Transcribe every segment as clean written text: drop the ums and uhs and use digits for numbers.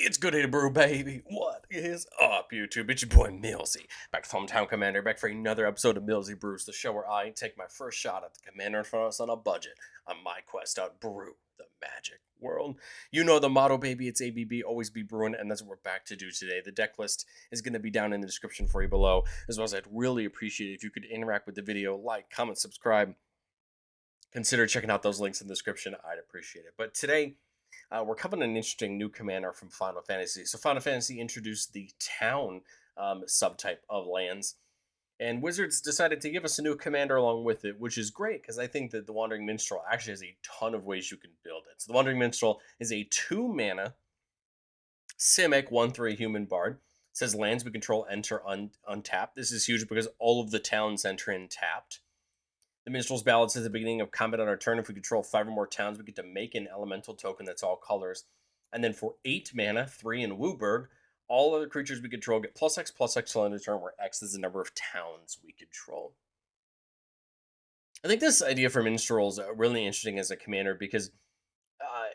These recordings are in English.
It's good to brew, baby. What is up, YouTube? It's your boy Millsy, back with Hometown Commander, back for another episode of Millsy Brews, the show where I take my first shot at the commander in front of us on a budget on my quest out brew the magic world. You know the motto, baby. It's ABB, always be brewing, and that's what we're back to do today. The deck list is going to be down in the description for you below, as well as I'd really appreciate it if you could interact with the video, like, comment, subscribe. Consider checking out those links in the description. I'd appreciate it. But today, we're covering an interesting new commander from Final Fantasy. So Final Fantasy introduced the town subtype of lands, and Wizards decided to give us a new commander along with it, which is great because I think that the Wandering Minstrel actually has a ton of ways you can build it. So the Wandering Minstrel is a 2-mana Simic 1/3 human bard. It says lands we control enter untapped. This is huge because all of the towns enter in tapped. The Minstrel's Ballad says at the beginning of combat on our turn, if we control 5 or more towns, we get to make an elemental token that's all colors. And then for 8 mana, 3 in Wooburg, all other creatures we control get +X till end of turn, where X is the number of towns we control. I think this idea for Minstrel is really interesting as a commander because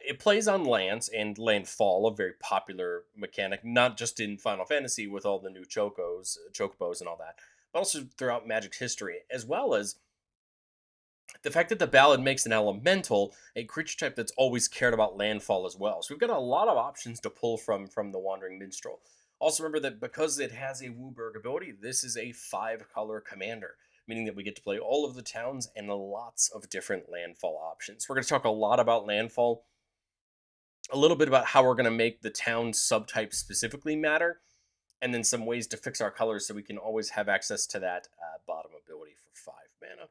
it plays on lands and landfall, a very popular mechanic, not just in Final Fantasy with all the new chocobos and all that, but also throughout Magic's history, as well as the fact that the ballad makes an elemental a creature type that's always cared about landfall as well. So we've got a lot of options to pull from the Wandering Minstrel. Also remember that because it has a Wooburg ability, this is a 5-color commander, meaning that we get to play all of the towns and lots of different landfall options. We're going to talk a lot about landfall, a little bit about how we're going to make the town subtype specifically matter, and then some ways to fix our colors so we can always have access to that bottom ability for 5 mana.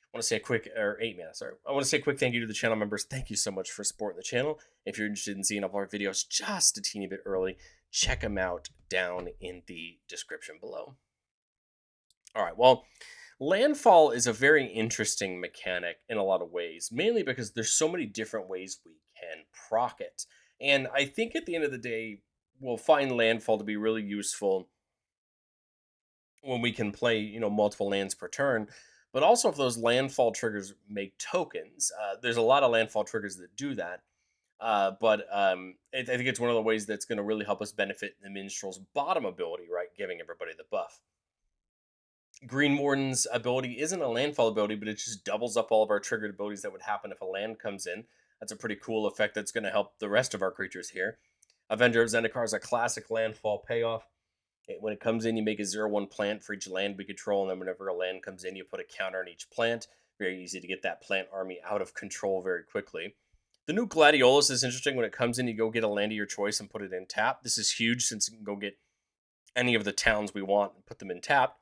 I want to say a quick, or 8 mana, sorry. I want to say a quick thank you to the channel members. Thank you so much for supporting the channel. If you're interested in seeing all of our videos just a teeny bit early, check them out down in the description below. All right, well, landfall is a very interesting mechanic in a lot of ways, mainly because there's so many different ways we can proc it. And I think at the end of the day, we'll find landfall to be really useful when we can play, multiple lands per turn. But also, if those landfall triggers make tokens, there's a lot of landfall triggers that do that. I think it's one of the ways that's going to really help us benefit the Minstrel's bottom ability, right? Giving everybody the buff. Green Warden's ability isn't a landfall ability, but it just doubles up all of our triggered abilities that would happen if a land comes in. That's a pretty cool effect that's going to help the rest of our creatures here. Avenger of Zendikar is a classic landfall payoff. When it comes in, you make a 0/1 plant for each land we control, and then whenever a land comes in, you put a counter on each plant. Very easy to get that plant army out of control very quickly. The new Gladiolus is interesting. When it comes in, you go get a land of your choice and put it in tap. This is huge since you can go get any of the towns we want and put them in tap.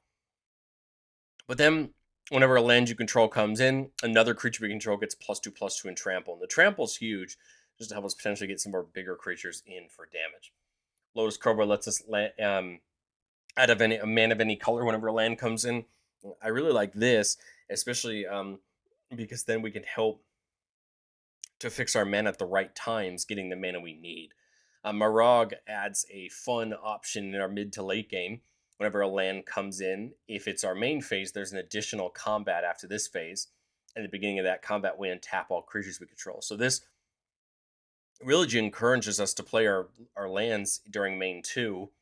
But then, whenever a land you control comes in, another creature we control gets +2/+2 in trample. And the trample is huge, just to help us potentially get some of our bigger creatures in for damage. Lotus Cobra lets us out of a man of any color whenever a land comes in. I really like this, especially because then we can help to fix our mana at the right times, getting the mana we need. Marag adds a fun option in our mid to late game. Whenever a land comes in, if it's our main phase, there's an additional combat after this phase. At the beginning of that combat, we untap all creatures we control. So this really encourages us to play our lands during main 2,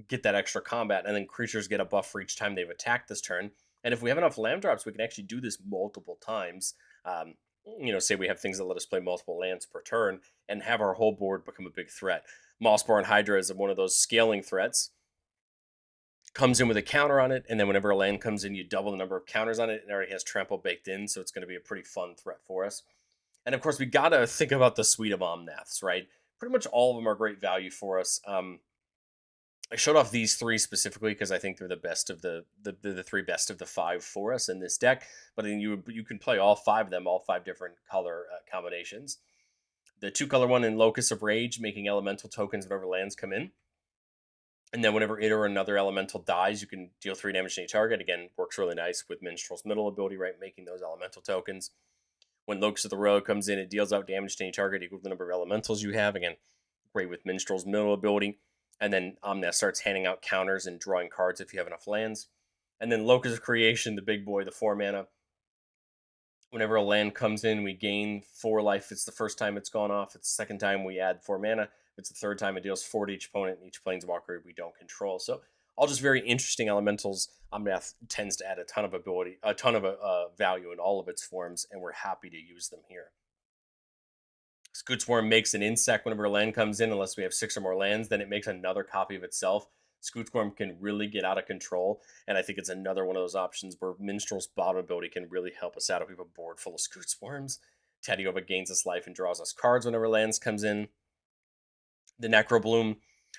get that extra combat, and then creatures get a buff for each time they've attacked this turn. And if we have enough land drops, we can actually do this multiple times. Say we have things that let us play multiple lands per turn and have our whole board become a big threat. Mossborn Hydra is one of those scaling threats. Comes in with a counter on it, and then whenever a land comes in, you double the number of counters on it. It already has trample baked in, so it's going to be a pretty fun threat for us. And of course, we got to think about the suite of Omnaths, right? Pretty much all of them are great value for us. I showed off these 3 specifically because I think they're the best of the 3 best of the 5 for us in this deck. But then you can play all 5 of them, all 5 different color combinations. The 2-color one in Locus of Rage, making elemental tokens whenever lands come in. And then whenever it or another elemental dies, you can deal 3 damage to any target. Again, works really nice with Minstrel's middle ability, right? Making those elemental tokens. When Locus of the Road comes in, it deals out damage to any target equal to the number of elementals you have. Again, great with Minstrel's middle ability. And then Omnath starts handing out counters and drawing cards if you have enough lands. And then Locus of Creation, the big boy, the 4 mana. Whenever a land comes in, we gain 4 life. It's the first time it's gone off. It's the second time we add 4 mana. It's the third time it deals 4 to each opponent and each planeswalker we don't control. So all just very interesting elementals. Omnath tends to add a ton of ability, a ton of value in all of its forms, and we're happy to use them here. Scoot Swarm makes an insect whenever a land comes in, unless we have 6 or more lands, then it makes another copy of itself. Scoot Swarm can really get out of control, and I think it's another one of those options where Minstrel's bottom ability can really help us out if we have a board full of Scoot Swarms. Teddiova gains us life and draws us cards whenever lands comes in. The Necrobloom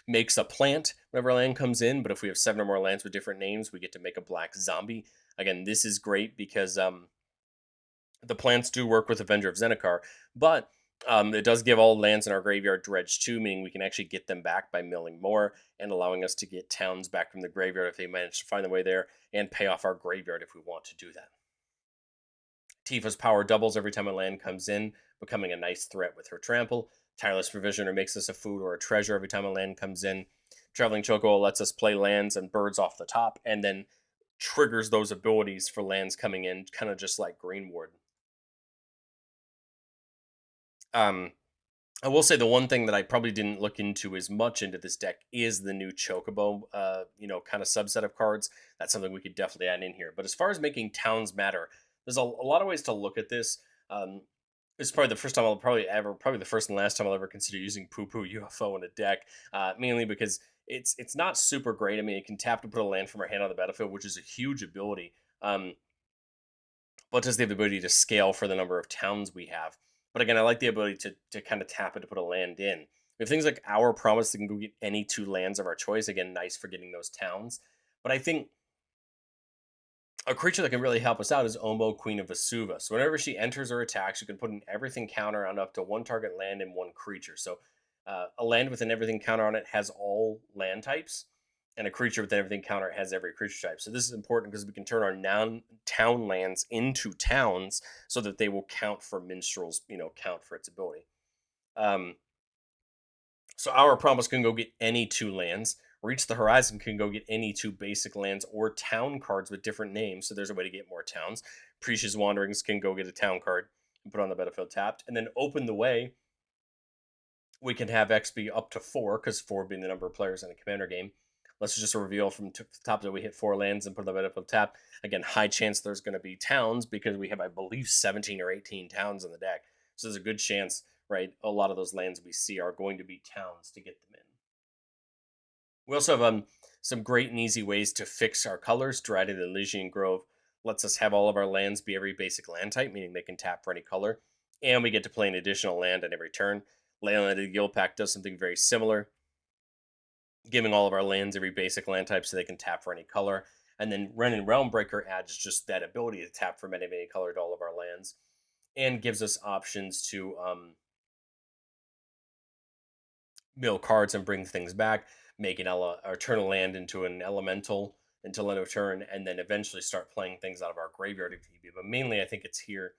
makes a plant whenever a land comes in, but if we have 7 or more lands with different names, we get to make a black zombie. Again, this is great because the plants do work with Avenger of Zendikar, but it does give all lands in our graveyard dredge too, meaning we can actually get them back by milling more and allowing us to get towns back from the graveyard if they manage to find their way there, and pay off our graveyard if we want to do that. Tifa's power doubles every time a land comes in, becoming a nice threat with her trample. Tireless Provisioner makes us a food or a treasure every time a land comes in. Traveling Choco lets us play lands and birds off the top, and then triggers those abilities for lands coming in, kind of just like Greenward. Um, I will say the one thing that I probably didn't look into as much into this deck is the new Chocobo, kind of subset of cards. That's something we could definitely add in here. But as far as making towns matter, there's a lot of ways to look at this. It's probably the first time probably the first and last time I'll ever consider using Poo Poo UFO in a deck. Mainly because it's not super great. I mean, it can tap to put a land from our hand on the battlefield, which is a huge ability. But does the ability to scale for the number of towns we have. But again, I like the ability to kind of tap it to put a land in. We have things like Our Promise that can go get any 2 lands of our choice. Again, nice for getting those towns. But I think a creature that can really help us out is Omo, Queen of Vesuva. So whenever she enters or attacks, you can put an everything counter on up to 1 target land and 1 creature. So a land with an everything counter on it has all land types, and a creature with an everything counter has every creature type. So this is important because we can turn our town lands into towns so that they will count for Minstrel's, count for its ability. Um, so Our Promise can go get any 2 lands. Reach the Horizon can go get any 2 basic lands or town cards with different names. So there's a way to get more towns. Precious Wanderings can go get a town card and put on the battlefield tapped. And then Open the Way, we can have X be up to 4, because 4 being the number of players in a commander game. Let's just reveal from the top that we hit 4 lands and put on the battlefield tap. Again, high chance there's going to be towns because we have, I believe, 17 or 18 towns in the deck. So there's a good chance, right? A lot of those lands we see are going to be towns to get them in. We also have some great and easy ways to fix our colors. Dreaded Elysian Grove lets us have all of our lands be every basic land type, meaning they can tap for any color. And we get to play an additional land on every turn. Leyland of the Guild Pack does something very similar, giving all of our lands every basic land type so they can tap for any color. And then Ren and Realmbreaker adds just that ability to tap for many color to all of our lands, and gives us options to mill cards and bring things back, make or turn a land into an elemental until end of turn, and then eventually start playing things out of our graveyard if need be. But mainly, I think it's here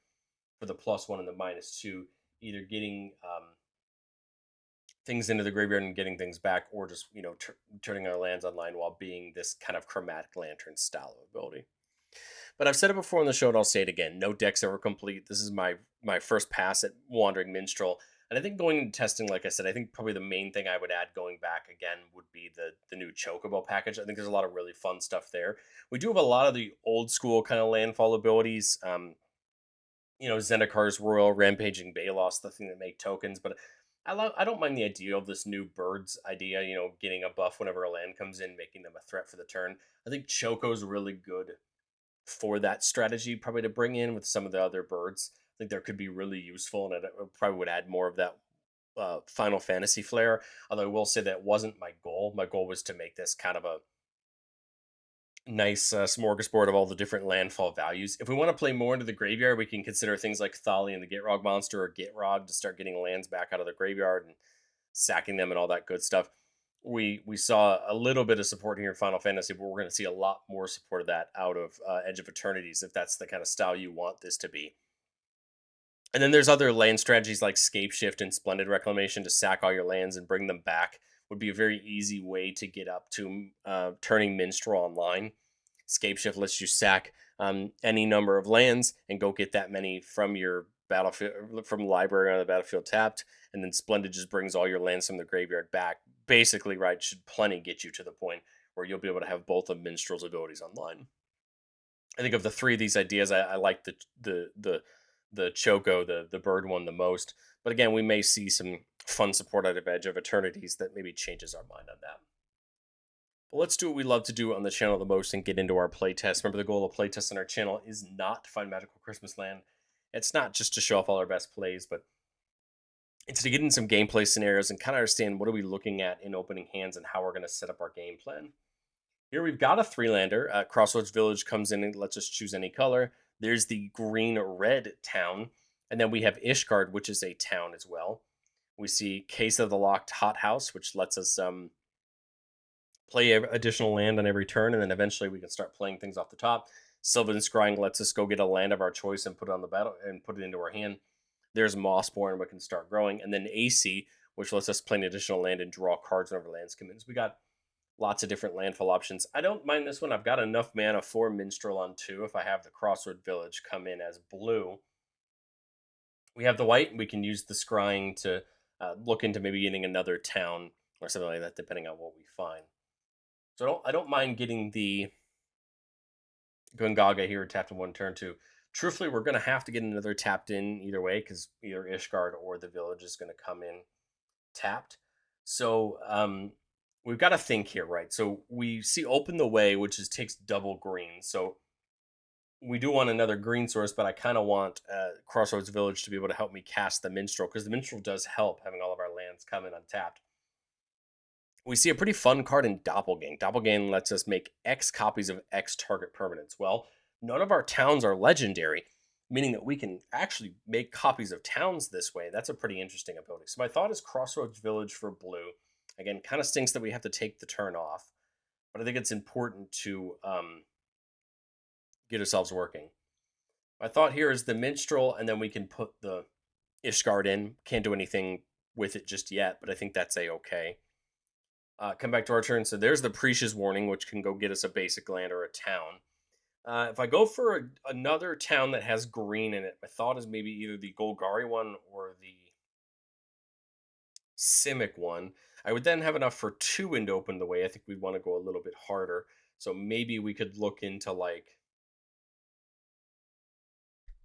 for the +1 and the -2, either getting things into the graveyard and getting things back, or just turning our lands online while being this kind of chromatic lantern style of ability. But I've said it before on the show, and I'll say it again: no deck's ever complete. This is my first pass at Wandering Minstrel, and I think going into testing, like I said, I think probably the main thing I would add going back again would be the new Chocobo package. I think there's a lot of really fun stuff there. We do have a lot of the old school kind of landfall abilities. Zendikar's Royal, Rampaging Balos, the thing that make tokens. But I don't mind the idea of this new birds idea. Getting a buff whenever a land comes in, making them a threat for the turn. I think Choco's really good for that strategy, probably to bring in with some of the other birds. I think there could be really useful, and it probably would add more of that Final Fantasy flair. Although I will say that wasn't my goal. My goal was to make this kind of a nice smorgasbord of all the different landfall values. If we want to play more into the graveyard, we can consider things like Thali and the Gitrog monster, or Gitrog, to start getting lands back out of the graveyard and sacking them and all that good stuff. We saw a little bit of support here in Final Fantasy, but we're going to see a lot more support of that out of Edge of Eternities, if that's the kind of style you want this to be. And then there's other land strategies like Scape Shift and Splendid Reclamation to sack all your lands and bring them back. Would be a very easy way to get up to turning Minstrel online. Scape Shift lets you sack any number of lands and go get that many from your battlefield, from the library on the battlefield tapped, and then Splendid just brings all your lands from the graveyard back. Basically, right, should plenty get you to the point where you'll be able to have both of Minstrel's abilities online. I think of the three of these ideas, I like the Choco, the bird one the most. But again, we may see some fun support out of Edge of Eternities that maybe changes our mind on that. But let's do what we love to do on the channel the most and get into our playtest. Remember, the goal of playtest on our channel is not to find magical Christmas land. It's not just to show off all our best plays, but it's to get in some gameplay scenarios and kind of understand what are we looking at in opening hands and how we're going to set up our game plan. Here we've got a 3-lander. Crossroads Village comes in and lets us choose any color. There's the green-red town. And then we have Ishgard, which is a town as well. We see Case of the Locked Hothouse, which lets us play additional land on every turn, and then eventually we can start playing things off the top. Sylvan Scrying lets us go get a land of our choice and put it on the battle and put it into our hand. There's Mossborn, we can start growing, and then AC, which lets us play an additional land and draw cards whenever lands come in. So we got lots of different landfall options. I don't mind this one. I've got enough mana for Minstrel on 2 if I have the Crossroad Village come in as blue. We have the white, and we can use the Scrying to look into maybe getting another town or something like that, depending on what we find. So I don't mind getting the Gungaga here tapped in 1 turn 2. Truthfully, we're going to have to get another tapped in either way because either Ishgard or the village is going to come in tapped. So we've got to think here, right? So we see Open the Way, which takes double green. So we do want another green source, but I kind of want Crossroads Village to be able to help me cast the Minstrel because the Minstrel does help having all of our lands come in untapped. We see a pretty fun card in Doppelgang. Doppelgang lets us make X copies of X target permanents. Well, none of our towns are legendary, meaning that we can actually make copies of towns this way. That's a pretty interesting ability. So my thought is Crossroads Village for blue. Again, kind of stinks that we have to take the turn off, but I think it's important to get ourselves working. My thought here is the Minstrel, and then we can put the Ishgard in. Can't do anything with it just yet, but I think that's a-okay. Come back to our turn. So there's the Precious Warning, which can go get us a basic land or a town. If I go for another town that has green in it, my thought is maybe either the Golgari one or the Simic one. I would then have enough for 2 into Open the Way. I think we'd want to go a little bit harder. So maybe we could look into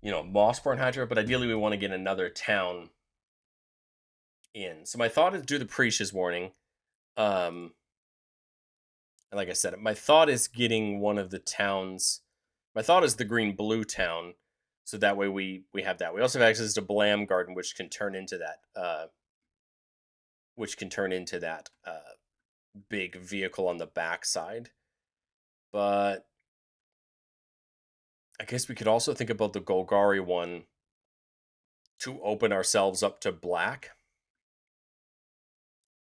Mossborn Hydra, but ideally we want to get another town in. So my thought is do the Precious Warning. And like I said, my thought is getting one of the towns. My thought is the green-blue town, so that way we have that. We also have access to Blam Garden, which can turn into that. Big vehicle on the backside. But I guess we could also think about the Golgari one to open ourselves up to black.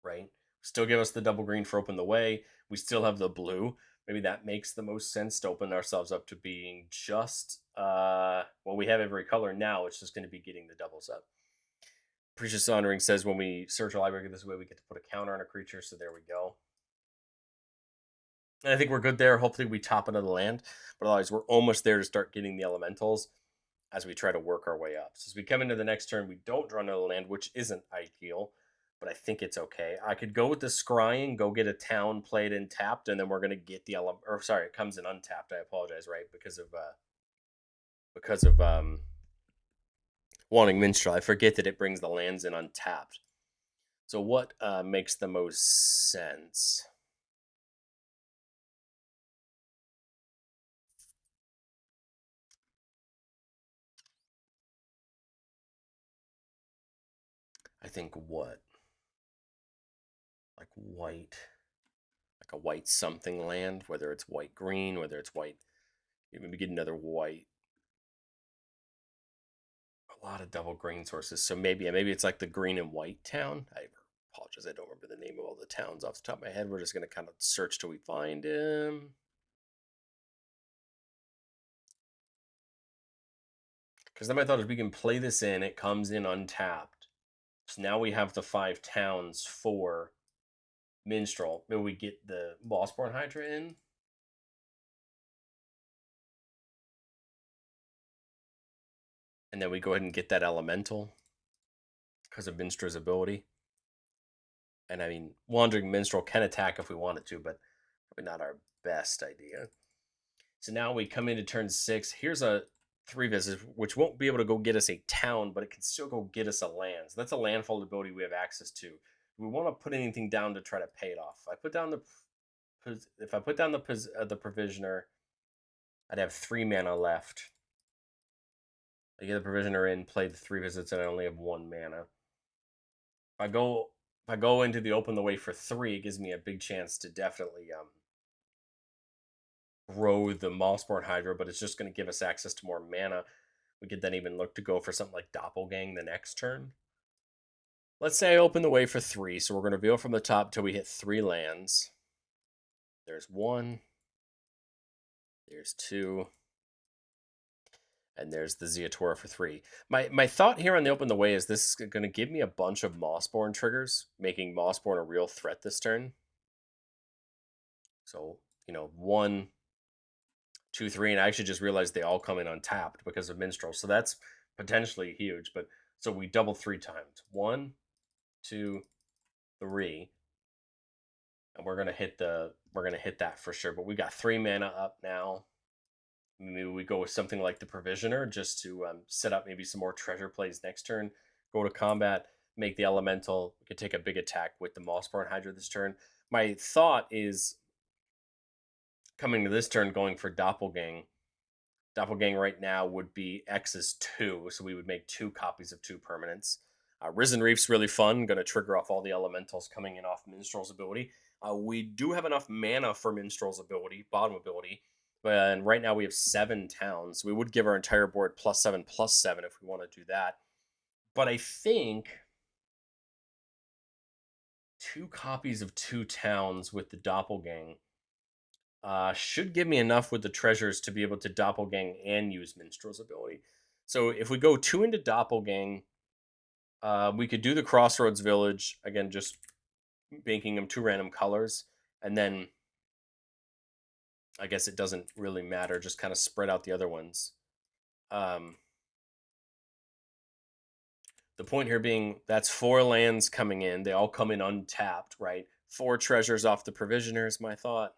Right? Still give us the double green for Open the Way. We still have the blue. Maybe that makes the most sense to open ourselves up to being just, we have every color now. It's just going to be getting the doubles up. Precious Honoring says when we search a library this way, we get to put a counter on a creature. So there we go. And I think we're good there. Hopefully we top another land. But otherwise, we're almost there to start getting the elementals as we try to work our way up. So as we come into the next turn, we don't draw another land, which isn't ideal. But I think it's okay. I could go with the Scrying, go get a town, play it in tapped, and then we're going to get the it comes in untapped. I apologize, right? Because of Wandering Minstrel. I forget that it brings the lands in untapped. So what makes the most sense? I think what? Like white. Like a white something land, whether it's white green, whether it's white. Maybe get another white. A lot of double green sources. So maybe it's like the green and white town. I apologize. I don't remember the name of all the towns off the top of my head. We're just going to kind of search till we find him. Because then my thought is we can play this in. It comes in untapped. So now we have the 5 towns for Minstrel. Maybe we get the Mossborn Hydra in. And then we go ahead and get that Elemental. because of Minstrel's ability. And I mean, Wandering Minstrel can attack if we wanted to, but probably not our best idea. So now we come into turn 6. Here's a 3 visit, which won't be able to go get us a town, but it can still go get us a land. So that's a landfall ability we have access to. Do we want to put anything down to try to pay it off? If I put down the provisioner, I'd have 3 mana left. I get the provisioner in, play the 3 visits, and I only have 1 mana. If I go into the open the way for 3, it gives me a big chance to definitely grow the Mossborn Hydra, but it's just going to give us access to more mana. We could then even look to go for something like Doppelgang the next turn. Let's say I open the way for 3, so we're going to reveal from the top till we hit 3 lands. There's 1. There's 2. And there's the Ziatora for 3. My thought here on the open the way is this is going to give me a bunch of Mossborn triggers, making Mossborn a real threat this turn. So, 1, 2, 3, and I actually just realized they all come in untapped because of Minstrel. So that's potentially huge. But so we double 3 times. 1, 2, 3. And we're gonna hit that for sure. But we got 3 mana up now. Maybe we go with something like the Provisioner just to set up maybe some more treasure plays next turn. Go to combat, make the Elemental. We could take a big attack with the Mossborn Hydra this turn. My thought is coming to this turn going for Doppelgang. Doppelgang right now would be X is 2, so we would make 2 copies of 2 permanents. Risen Reef's really fun, going to trigger off all the elementals coming in off Minstrel's ability. We do have enough mana for Minstrel's ability, bottom ability, and right now we have 7 towns. We would give our entire board +7/+7 if we want to do that. But I think 2 copies of 2 towns with the Doppelgang should give me enough with the treasures to be able to Doppelgang and use Minstrel's ability. So if we go 2 into Doppelgang, we could do the Crossroads Village, again, just making them 2 random colors, and then I guess it doesn't really matter, just kind of spread out the other ones. The point here being that's 4 lands coming in. They all come in untapped, right? 4 treasures off the Provisioner is my thought.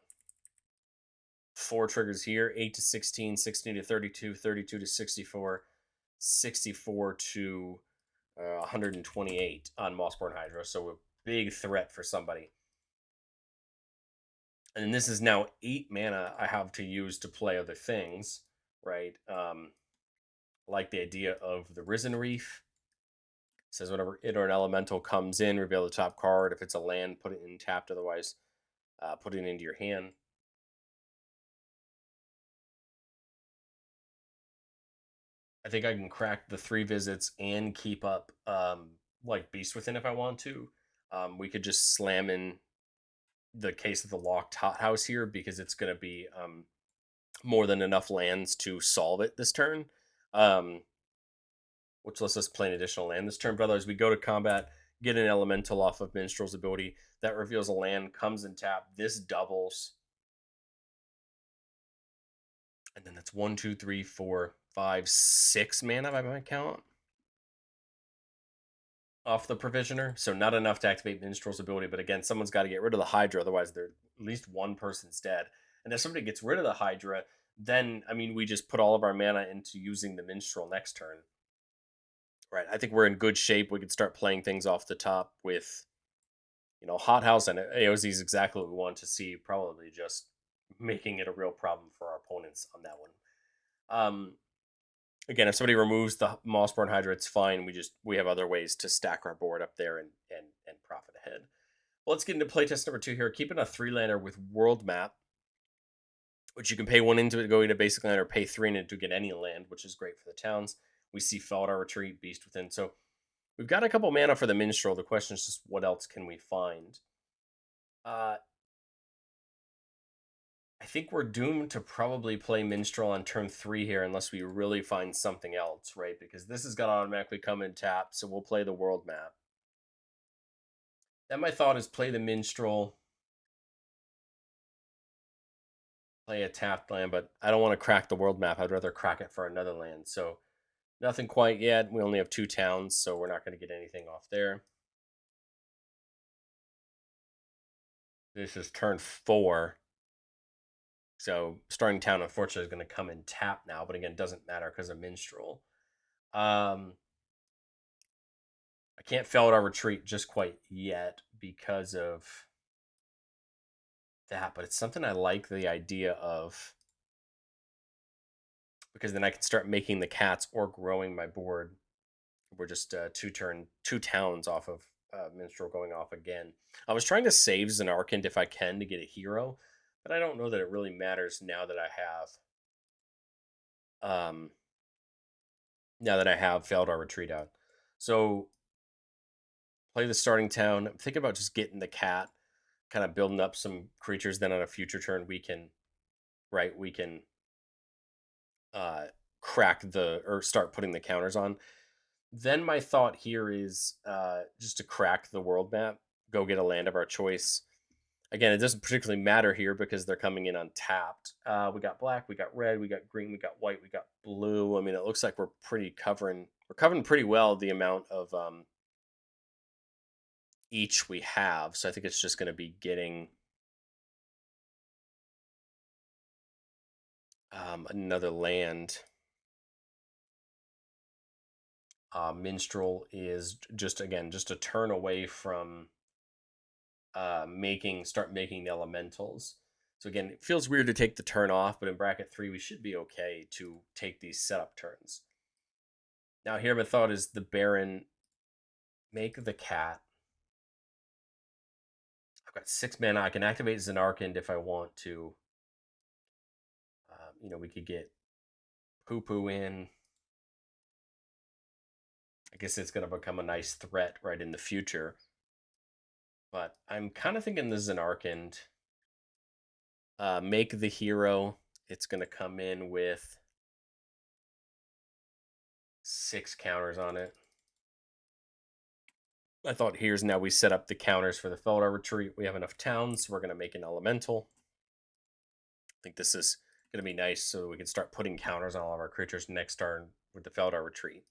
4 triggers here, 8 to 16, 16 to 32, 32 to 64, 64 to 128 on Mossborn Hydra. So a big threat for somebody. And this is now 8 mana I have to use to play other things, right? Like the idea of the Risen Reef. It says whenever it or an elemental comes in, reveal the top card. If it's a land, put it in tapped. Otherwise, put it into your hand. I think I can crack the 3 visits and keep up like Beast Within if I want to. We could just slam in the Case of the Locked Hothouse here because it's going to be more than enough lands to solve it this turn. Which lets us play an additional land this turn. But otherwise, we go to combat, get an elemental off of Minstrel's ability. That reveals a land, comes in tap. This doubles. And then that's 1, 2, 3, 4, 5, 6 mana by my count off the Provisioner. So not enough to activate Minstrel's ability. But again, someone's got to get rid of the Hydra. Otherwise, at least one person's dead. And if somebody gets rid of the Hydra, then, I mean, we just put all of our mana into using the Minstrel next turn. Right. I think we're in good shape. We could start playing things off the top with, Hothouse and AOZ is exactly what we want to see. Probably just making it a real problem for our opponents on that one. Again, if somebody removes the Mossborn Hydra, it's fine. We have other ways to stack our board up there and profit ahead. Well, let's get into playtest number 2 here. Keeping a 3-lander with World Map, which you can pay 1 into it, go into basic land, or pay 3 into it to get any land, which is great for the towns. We see Feldar Retreat, Beast Within. So we've got a couple mana for the Minstrel. The question is just what else can we find? I think we're doomed to probably play Minstrel on turn 3 here unless we really find something else, right? Because this is going to automatically come in tap, so we'll play the World Map. Then my thought is play the Minstrel, play a tapped land, but I don't want to crack the World Map. I'd rather crack it for another land. So Nothing quite yet. We only have 2 towns, so we're not going to get anything off there. This is turn 4. So starting town, unfortunately, is going to come in tap now. But again, it doesn't matter because of Minstrel. I can't fail our retreat just quite yet because of that. But it's something I like the idea of, because then I can start making the cats or growing my board. We're just 2 towns off of Minstrel going off again. I was trying to save Zanarkand if I can to get a hero, but I don't know that it really matters um, now that I have failed our retreat out. So play the starting town. I'm thinking about just getting the cat, kind of building up some creatures. Then on a future turn, we can uh, crack the or start putting the counters on. Then my thought here is just to crack the world map, go get a land of our choice. Again, it doesn't particularly matter here because they're coming in untapped. We got black, we got red, we got green, we got white, we got blue. I mean, it looks like we're covering pretty well the amount of each we have. So I think it's just going to be getting another land. Minstrel is just a turn away from making the elementals. So again, it feels weird to take the turn off, but in bracket 3 we should be okay to take these setup turns. Now here my thought is the Baron, make the cat. I've got 6 mana. I can activate Zanarkand if I want to. We could get Poo Poo in. I guess it's going to become a nice threat right in the future. But I'm kind of thinking the Zanarkand, make the hero. It's going to come in with 6 counters on it. I thought here's now we set up the counters for the Feldar retreat. We have enough towns, so we're going to make an elemental. I think this is going to be nice so we can start putting counters on all of our creatures next turn with the Feldar retreat.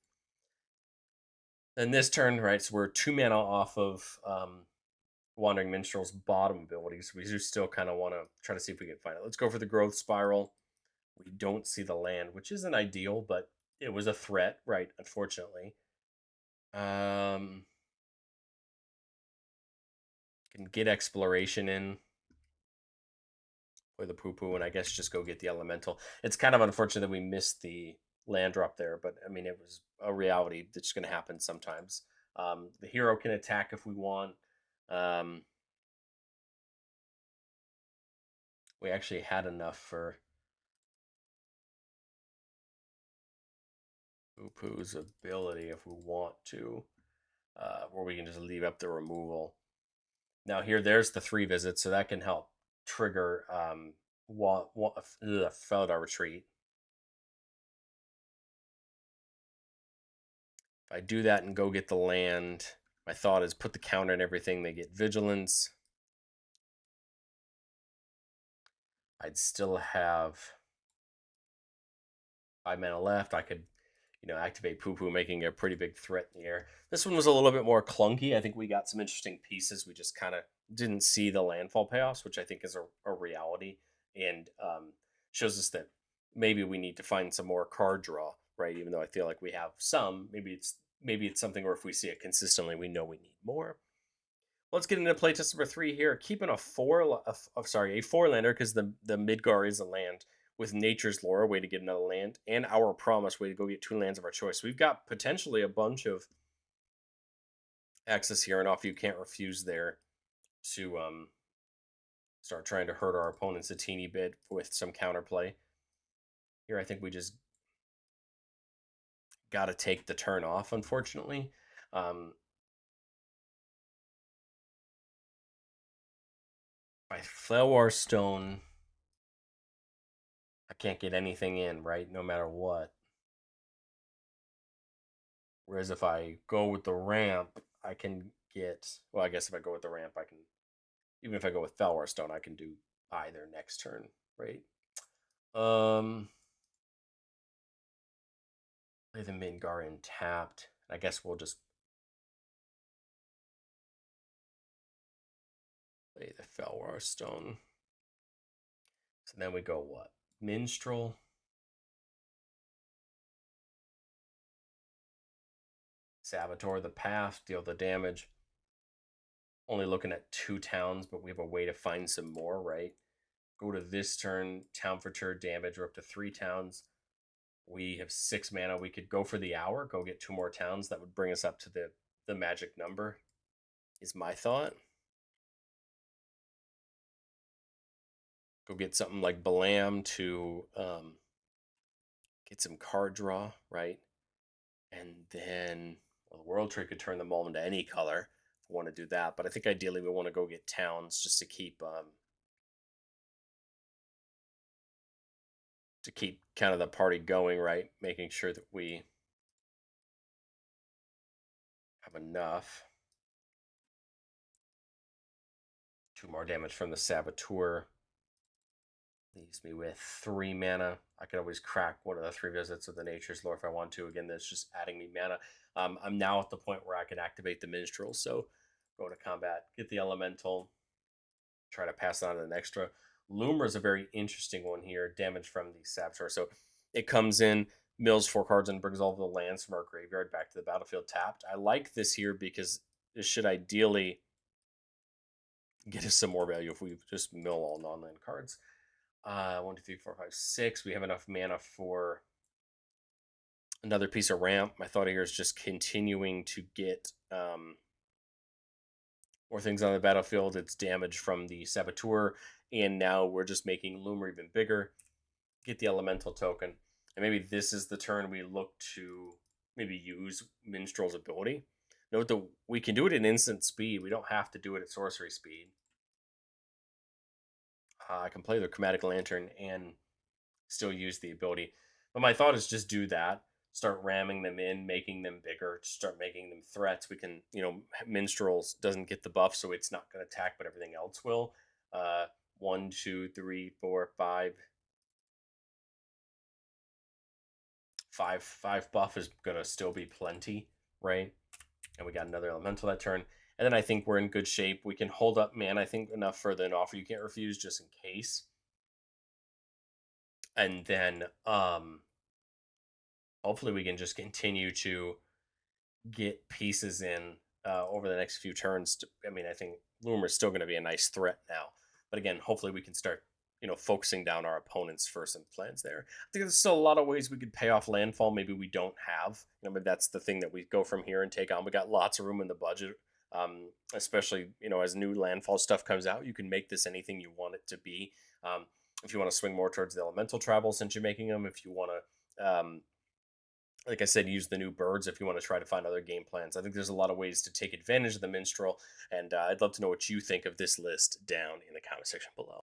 Then this turn, right, so we're 2 mana off of Wandering Minstrel's bottom abilities. We do still kind of want to try to see if we can find it. Let's go for the Growth Spiral. We don't see the land, which isn't ideal, but it was a threat, right, unfortunately. Can get Exploration in. Play the Poo Poo, and I guess just go get the Elemental. It's kind of unfortunate that we missed the land drop there, but I mean, it was a reality that's going to happen sometimes. The hero can attack if we want. Um, we actually had enough for Poo Poo's ability if we want to, where we can just leave up the removal. Now here, there's the 3 visits, so that can help trigger Feldar Retreat. If I do that and go get the land, my thought is put the counter and everything. They get Vigilance. I'd still have 5 mana left. I could, activate Poo Poo, making a pretty big threat in the air. This one was a little bit more clunky. I think we got some interesting pieces. We just kind of didn't see the landfall payoffs, which I think is a reality, and shows us that maybe we need to find some more card draw, right? Even though I feel like we have some, maybe it's something where if we see it consistently, we know we need more. Let's get into playtest number 3 here. Keeping a 4-lander, because the Midgar is a land with Nature's Lore, a way to get another land, and Our Promise, way to go get 2 lands of our choice. We've got potentially a bunch of access here, and off you can't refuse there to start trying to hurt our opponents a teeny bit with some counterplay. Here, I think we just got to take the turn off, unfortunately. By Flower Stone, I can't get anything in, right? No matter what. Whereas if I go with the ramp, I can get. Well, I guess if I go with the ramp, I can. Even if I go with Felwar Stone, I can do either next turn, right? Um, Play the Midgard tapped. I guess we'll just play the Felwar Stone. So then we go what? Minstrel. Saboteur the path, deal the damage. Only looking at 2 towns, but we have a way to find some more, right? Go to this turn, town for turn damage. We're up to 3 towns. We have 6 mana. We could go for the hour, go get 2 more towns. That would bring us up to the magic number, is my thought. Go get something like Balam to get some card draw, right? And then the World Tree could turn them all into any color if we want to do that. But I think ideally we want to go get towns just to keep kind of the party going, right? Making sure that we have enough. 2 more damage from the Saboteur. Leaves me with 3 mana. I could always crack one of the 3 visits of the Nature's Lore if I want to. Again, that's just adding me mana. I'm now at the point where I can activate the Minstrel. So go to combat, get the Elemental, try to pass on an extra. Loomer is a very interesting one here. Damage from the Saboteur. So it comes in, mills 4 cards, and brings all the lands from our graveyard back to the battlefield tapped. I like this here because this should ideally get us some more value if we just mill all non-land cards. 1, 2, 3, 4, 5, 6. We have enough mana for another piece of ramp. My thought here is just continuing to get more things on the battlefield. It's damage from the Saboteur, and now we're just making Loomer even bigger. Get the Elemental token, and maybe this is the turn we look to maybe use Minstrel's ability. Note that we can do it at instant speed. We don't have to do it at sorcery speed. I can play the Chromatic Lantern and still use the ability. But my thought is just do that. Start ramming them in, making them bigger. Start making them threats. We can, Minstrels doesn't get the buff, so it's not going to attack, but everything else will. 1, 2, 3, 4, 5. 5 buff is going to still be plenty, right? And we got another elemental that turn. And then I think we're in good shape. We can hold up man, I think, enough for an offer you can't refuse just in case. And then hopefully we can just continue to get pieces in over the next few turns. I think Loomer is still going to be a nice threat now. But again, hopefully we can start, focusing down our opponents for some plans there. I think there's still a lot of ways we could pay off landfall. Maybe we don't have. Maybe that's the thing that we go from here and take on. We got lots of room in the budget. Especially, as new landfall stuff comes out, you can make this anything you want it to be. If you want to swing more towards the elemental travel since you're making them, if you want to like I said, use the new birds if you want to try to find other game plans. I think there's a lot of ways to take advantage of the Minstrel, and I'd love to know what you think of this list down in the comment section below.